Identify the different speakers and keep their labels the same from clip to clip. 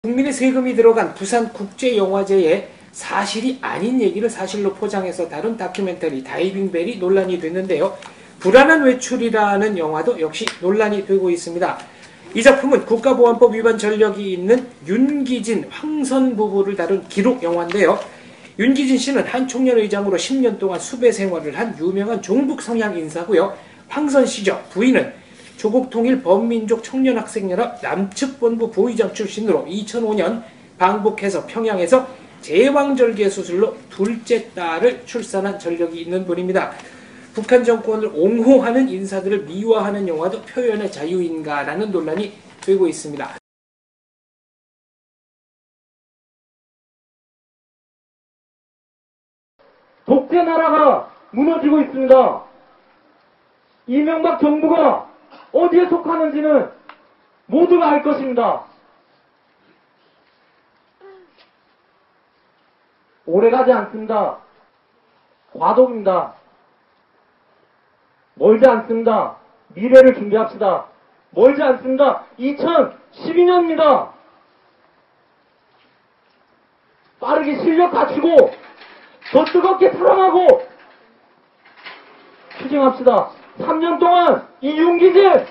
Speaker 1: 국민의 세금이 들어간 부산국제영화제에 사실이 아닌 얘기를 사실로 포장해서 다룬 다큐멘터리 다이빙벨이 논란이 됐는데요. 불안한 외출이라는 영화도 역시 논란이 되고 있습니다. 이 작품은 국가보안법 위반 전력이 있는 윤기진, 황선 부부를 다룬 기록 영화인데요. 윤기진 씨는 한 총련의장으로 10년 동안 수배 생활을 한 유명한 종북 성향 인사고요. 황선 씨죠. 부인은 조국통일 범민족 청년학생연합 남측본부 부의장 출신으로 2005년 방북해서 평양에서 제왕절개 수술로 둘째 딸을 출산한 전력이 있는 분입니다. 북한 정권을 옹호하는 인사들을 미화하는 영화도 표현의 자유인가라는 논란이 되고 있습니다.
Speaker 2: 독재 나라가 무너지고 있습니다. 이명박 정부가 어디에 속하는지는 모두가 알 것입니다. 오래가지 않습니다. 과도입니다. 멀지 않습니다. 미래를 준비합시다. 멀지 않습니다. 2012년입니다. 빠르게 실력 갖추고 더 뜨겁게 사랑하고 추징합시다. 3년 동안 이 윤기진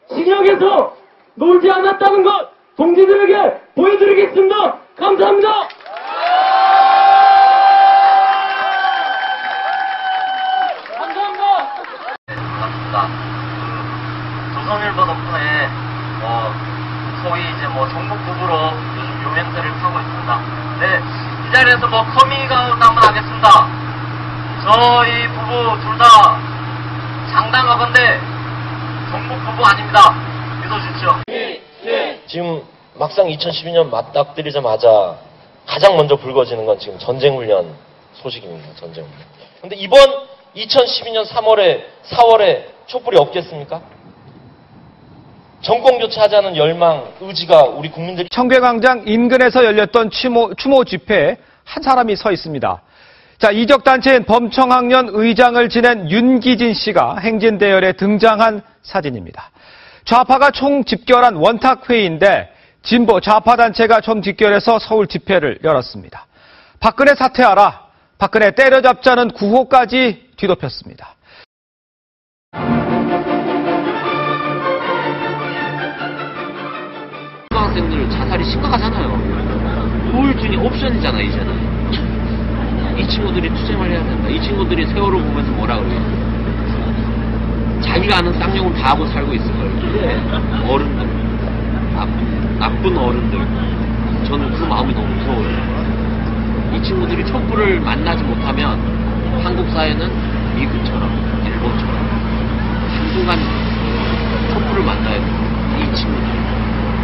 Speaker 2: 징역에서 놀지 않았다는 것 동지들에게 보여드리겠습니다. 감사합니다.
Speaker 3: 조선일보 덕분에 소위 이제 정북 부부로 요즘 유명세를 타고 있습니다. 네, 이 자리에서 커밍아웃 한번 하겠습니다. 저희 부부 둘 다 장담하건대 정북 부부 아닙니다. 믿어주십시오.
Speaker 4: 지금 막상 2012년 맞닥뜨리자마자 가장 먼저 불거지는 건 지금 전쟁훈련 소식입니다. 전쟁훈련. 근데 이번 2012년 3월에 4월에 촛불이 없겠습니까? 정권 교체하자는 열망, 의지가 우리 국민들이
Speaker 5: 청계광장 인근에서 열렸던 추모 집회에 한 사람이 서 있습니다. 자, 이적 단체인 범청학련 의장을 지낸 윤기진 씨가 행진대열에 등장한 사진입니다. 좌파가 총 집결한 원탁 회의인데 진보 좌파 단체가 총 집결해서 서울 집회를 열었습니다. 박근혜 사퇴하라, 박근혜 때려잡자는 구호까지 뒤덮였습니다.
Speaker 3: 초등학생들 자살이 심각하잖아요. 우울증이 옵션이잖아, 이제는. 이 친구들이 투쟁을 해야 된다. 이 친구들이 세월을 보면서 뭐라 그래요? 자기가 아는 쌍욕을 다 하고 살고 있을 거예요. 근데 어른들, 나쁜 어른들, 저는 그 마음이 너무 무서워요. 이 친구들이 촛불을 만나지 못하면 한국 사회는 미국처럼, 일본처럼 한순간 촛불을 만나야 돼요. 이 친구들.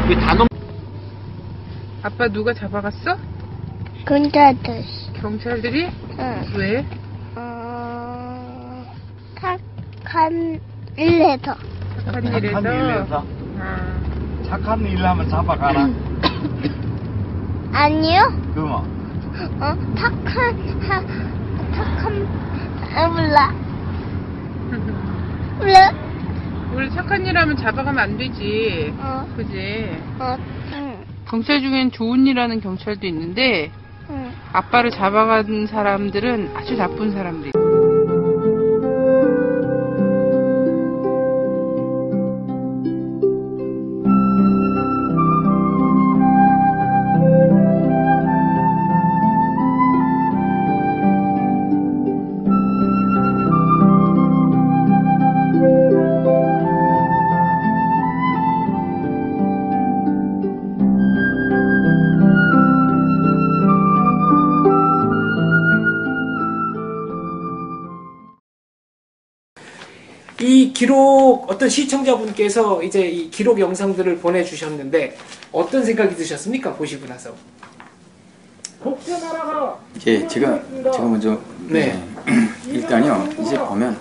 Speaker 3: 그 단어.
Speaker 6: 아빠 누가 잡아갔어?
Speaker 7: 경찰들.
Speaker 6: 경찰들이?
Speaker 7: 응.
Speaker 6: 왜?
Speaker 7: 착한 일해서.
Speaker 6: 착한 일해서?
Speaker 8: 착한 일 하면 잡아가라.
Speaker 7: 아니요.
Speaker 8: 그뭐?
Speaker 7: 몰라. 몰라.
Speaker 6: 원래 착한 일 하면 잡아가면 안 되지. 그지?
Speaker 7: 응.
Speaker 6: 경찰 중엔 좋은 일 하는 경찰도 있는데, 아빠를 잡아간 사람들은 아주 나쁜 사람들이.
Speaker 1: 이 기록, 어떤 시청자분께서 이제 이 기록 영상들을 보내주셨는데 어떤 생각이 드셨습니까? 보시고 나서.
Speaker 9: 예, 제가 먼저 일단요 이제 보면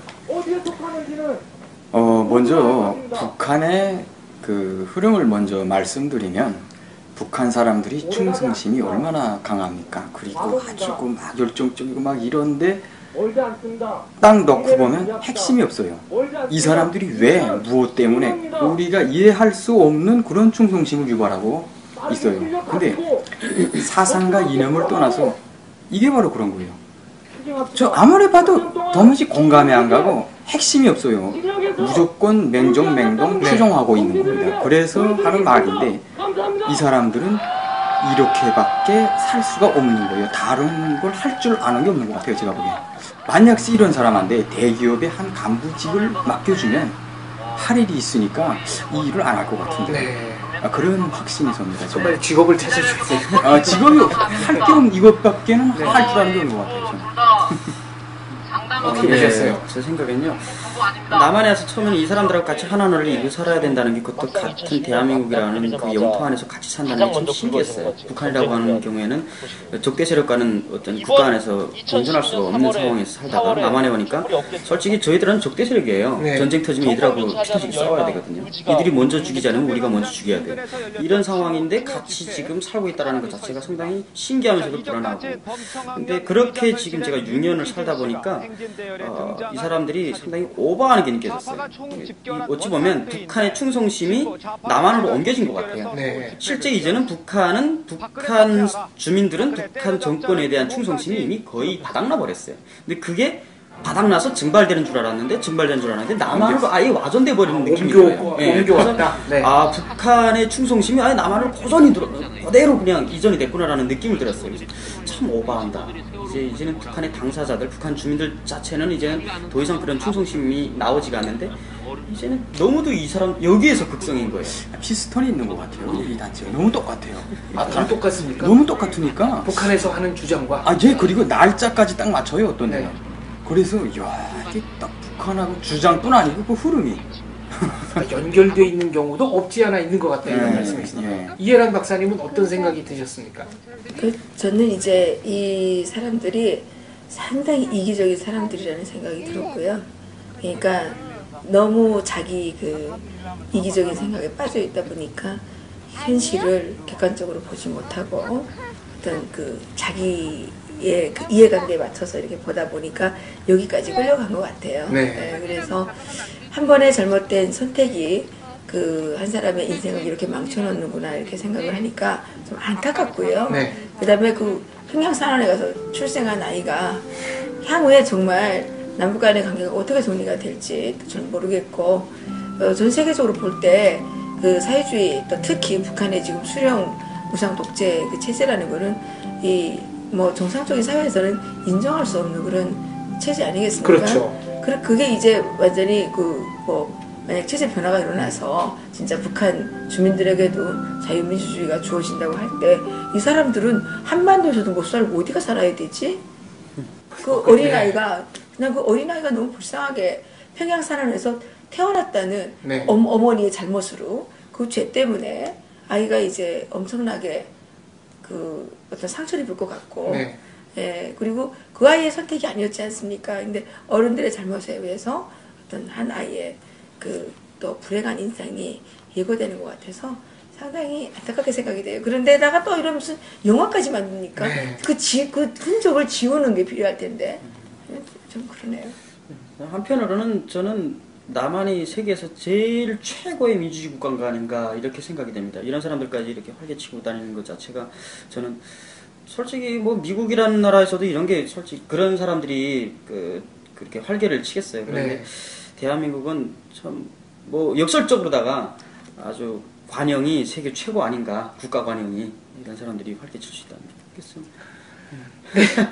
Speaker 9: 먼저 북한의 그 흐름을 먼저 말씀드리면 북한 사람들이 충성심이 얼마나 강합니까? 그리고 가지고 막 열정적이고 막 이런데 딱 넣고 보면 핵심이 없어요. 이 사람들이 왜, 무엇 때문에 우리가 이해할 수 없는 그런 충성심을 유발하고 있어요. 근데 사상과 이념을 떠나서 이게 바로 그런 거예요. 저 아무리 봐도 도무지 공감이 안 가고 핵심이 없어요. 무조건 맹정맹동 추종하고 있는 겁니다. 그래서 하는 말인데 이 사람들은 이렇게밖에 살 수가 없는 거예요. 다른 걸 할 줄 아는 게 없는 것 같아요. 제가 보기엔. 만약 이런 사람한테 대기업의 한 간부직을 맡겨주면 할 일이 있으니까 이 일을 안 할 것 같은데
Speaker 1: 네.
Speaker 9: 그런 확신이 섭니다.
Speaker 1: 정말 직업을 찾아줘야 돼요.
Speaker 9: 직업이 할 게 없는 이것밖에는 할 줄 아는 게 없는 것 같아요. 저는.
Speaker 1: 어떻게 보셨어요?
Speaker 10: 제 생각엔요. 남한에 와서 처음에는 이 사람들하고 같이 하나를 이루고 살아야 된다는 게 그것도 같은 대한민국이라는 그 영토 안에서 같이 산다는 게 참 신기했어요. 북한이라고 하는 경우에는 적대 세력과는 어떤 국가 안에서 공존할 수가 없는 상황에서 살다가 남한에 오니까 솔직히 저희들은 적대 세력이에요.
Speaker 1: 네.
Speaker 10: 전쟁 터지면 이들하고 피터지게 싸워야 되거든요. 이들이 먼저 죽이지 않으면 우리가 먼저 죽여야 돼요. 이런 상황인데 같이 지금 살고 있다는 것 자체가 상당히 신기하면서도 불안하고, 근데 그렇게 지금 제가 6년을 살다 보니까 이 사람들이 상당히 오버하는 게 느껴졌어요. 어찌 보면 북한의 충성심이 남한으로 옮겨진 것 같아요.
Speaker 1: 네.
Speaker 10: 실제 이제는 북한 주민들은 북한 정권에 대한 충성심이 이미 거의 바닥나 버렸어요. 근데 그게 바닥나서 증발되는 줄 알았는데 남한으로 아예 와전돼 버리는 느낌이 들어요.
Speaker 1: 옮겨왔다. 네.
Speaker 10: 북한의 충성심이 아예 남한으로 그대로 그냥 이전이 됐구나라는 느낌을 들었어요. 참 오버한다. 이제는 북한의 당사자들, 북한 주민들 자체는 이제는 더 이상 그런 충성심이 나오지가 않는데 이제는 너무도 이 사람 여기에서 극성인 거예요.
Speaker 9: 피스톤이 있는 것 같아요. 이 단체가 너무 똑같아요.
Speaker 1: 다 똑같습니까?
Speaker 9: 너무 똑같으니까.
Speaker 1: 북한에서 하는 주장과.
Speaker 9: 그리고 날짜까지 딱 맞춰요. 어떤 데는.
Speaker 1: 네.
Speaker 9: 그래서 이게 딱 북한하고 주장뿐 아니고 그 흐름이
Speaker 1: 연결되어 있는 경우도 없지 않아 있는 것 같다 이런 말씀이십니다. 이해란 박사님은 어떤 생각이 드셨습니까?
Speaker 11: 저는 이제 이 사람들이 상당히 이기적인 사람들이라는 생각이 들었고요. 그러니까 너무 자기 그 이기적인 생각에 빠져 있다 보니까 현실을 객관적으로 보지 못하고 어떤 그 자기의 그 이해관계에 맞춰서 이렇게 보다 보니까 여기까지 끌려간 것 같아요.
Speaker 1: 네.
Speaker 11: 그래서 한 번의 잘못된 선택이 그 한 사람의 인생을 이렇게 망쳐놓는구나 이렇게 생각을 하니까 좀 안타깝고요.
Speaker 1: 네.
Speaker 11: 그 다음에 그 평양산원에 가서 출생한 아이가 향후에 정말 남북 간의 관계가 어떻게 정리가 될지 저는 모르겠고, 전 세계적으로 볼 때 그 사회주의 또 특히 북한의 지금 수령 무상 독재 그 체제라는 거는 이 뭐 정상적인 사회에서는 인정할 수 없는 그런 체제 아니겠습니까?
Speaker 1: 그렇죠.
Speaker 11: 그게 이제 완전히 그 뭐 만약 체제 변화가 일어나서 진짜 북한 주민들에게도 자유민주주의가 주어진다고 할 때 이 사람들은 한반도에서도 못 살고 어디가 살아야 되지? 그 어린아이가 그냥 그 어린아이가 너무 불쌍하게 평양산원에서 태어났다는
Speaker 1: 네.
Speaker 11: 어머니의 잘못으로 그 죄 때문에 아이가 이제 엄청나게 그 어떤 상처를 입을 것 같고,
Speaker 1: 네.
Speaker 11: 예, 그리고 그 아이의 선택이 아니었지 않습니까? 근데 어른들의 잘못에 의해서 어떤 한 아이의 그 또 불행한 인생이 예고되는 것 같아서 상당히 안타깝게 생각이 돼요. 그런데다가 또 이런 무슨 영화까지 만드니까
Speaker 1: 네.
Speaker 11: 그 흔적을 지우는 게 필요할 텐데 좀 그러네요.
Speaker 10: 한편으로는 저는 남한이 세계에서 제일 최고의 민주주의 국가가 아닌가 이렇게 생각이 됩니다. 이런 사람들까지 이렇게 활개치고 다니는 것 자체가 저는 솔직히 뭐 미국이라는 나라에서도 이런 게 솔직히 그런 사람들이 그렇게 활개를 치겠어요. 그런데
Speaker 1: 네.
Speaker 10: 대한민국은 참 뭐 역설적으로다가 아주 관영이 세계 최고 아닌가, 국가 관영이 이런 사람들이 활개칠 수 있다는 게 좋겠어요.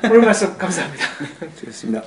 Speaker 1: 오늘 말씀 감사합니다.
Speaker 9: 좋습니다.